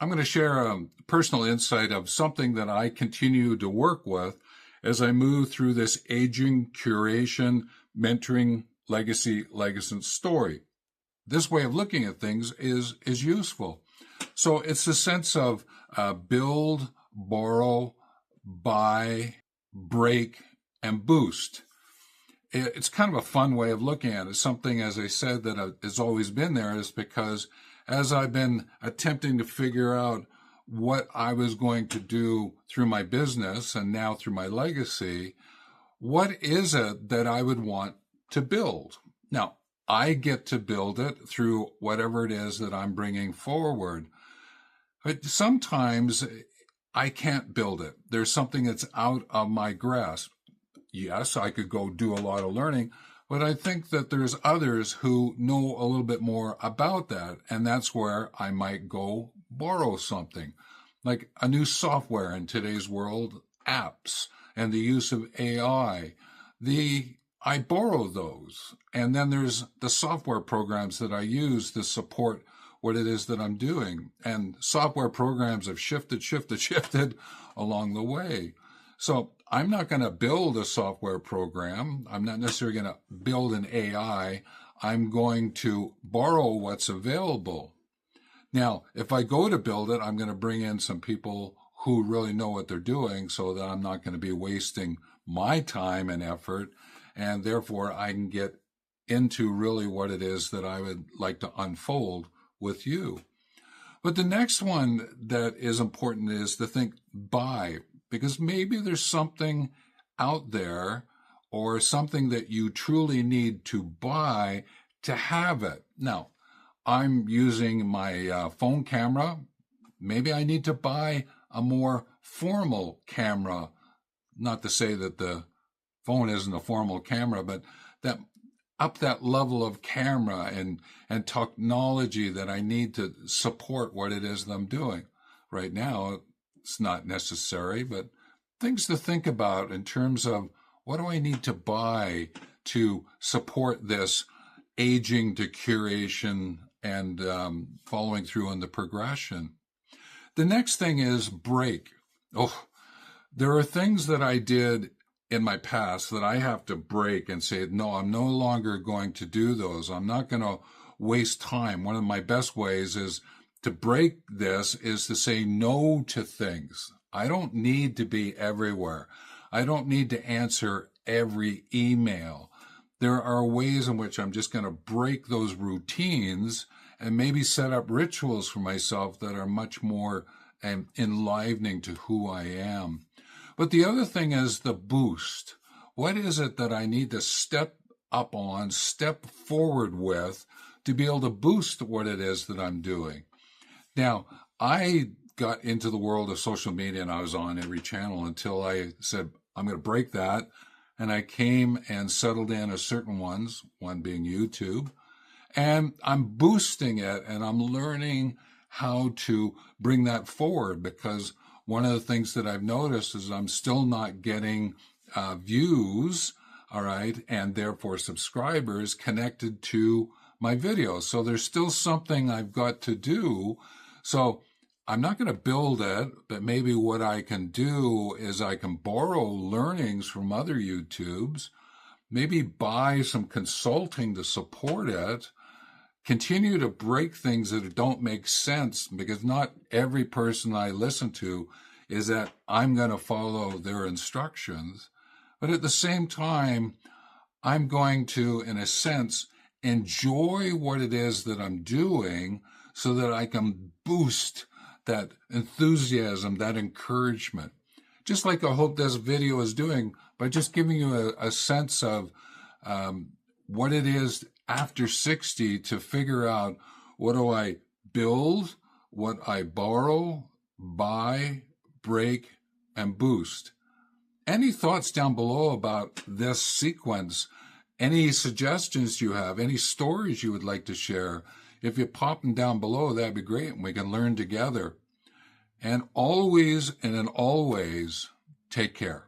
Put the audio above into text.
I'm going to share a personal insight of something that I continue to work with as I move through this aging, curation, mentoring, legacy story. This way of looking at things is useful. So it's the sense of build, borrow, buy, break, and boost. It's kind of a fun way of looking at it. It's something, as I said, that has always been there, is because as I've been attempting to figure out what I was going to do through my business and now through my legacy, what is it that I would want to build? Now, I get to build it through whatever it is that I'm bringing forward. But sometimes I can't build it. There's something that's out of my grasp. Yes, I could go do a lot of learning, but I think that there's others who know a little bit more about that, and that's where I might go borrow something, like a new software in today's world, apps, and the use of AI. I borrow those, and then there's the software programs that I use to support what it is that I'm doing, and software programs have shifted along the way. So I'm not going to build a software program. I'm not necessarily going to build an AI. I'm going to borrow what's available. Now, if I go to build it, I'm going to bring in some people who really know what they're doing so that I'm not going to be wasting my time and effort, and therefore I can get into really what it is that I would like to unfold with you. But the next one that is important is to think buy, because maybe there's something out there or something that you truly need to buy to have it. Now, I'm using my phone camera. Maybe I need to buy a more formal camera. Not to say that the phone isn't a formal camera, but that up that level of camera and technology that I need to support what it is that I'm doing. Right now, it's not necessary, but things to think about in terms of what do I need to buy to support this aging to curation and following through on the progression. The next thing is break. Oh, there are things that I did in my past that I have to break and say, no, I'm no longer going to do those. I'm not going to waste time. One of my best ways is to break this is to say no to things. I don't need to be everywhere. I don't need to answer every email. There are ways in which I'm just going to break those routines and maybe set up rituals for myself that are much more enlivening to who I am. But the other thing is the boost. What is it that I need to step up on, step forward with to be able to boost what it is that I'm doing? Now, I got into the world of social media and I was on every channel until I said, I'm going to break that. And I came and settled in a certain ones, one being YouTube. And I'm boosting it and I'm learning how to bring that forward, because one of the things that I've noticed is I'm still not getting views, all right, and therefore subscribers connected to my videos. So there's still something I've got to do. So I'm not going to build it, but maybe what I can do is I can borrow learnings from other YouTubes, maybe buy some consulting to support it, continue to break things that don't make sense, because not every person I listen to is that I'm going to follow their instructions. But at the same time, I'm going to, in a sense, enjoy what it is that I'm doing so that I can boost that enthusiasm, that encouragement. Just like I hope this video is doing by just giving you a sense of what it is after 60 to figure out, what do I build, what I borrow, buy, break, and boost. Any thoughts down below about this sequence? Any suggestions you have? Any stories you would like to share? If you pop them down below, that'd be great, and we can learn together. And always and in always, take care.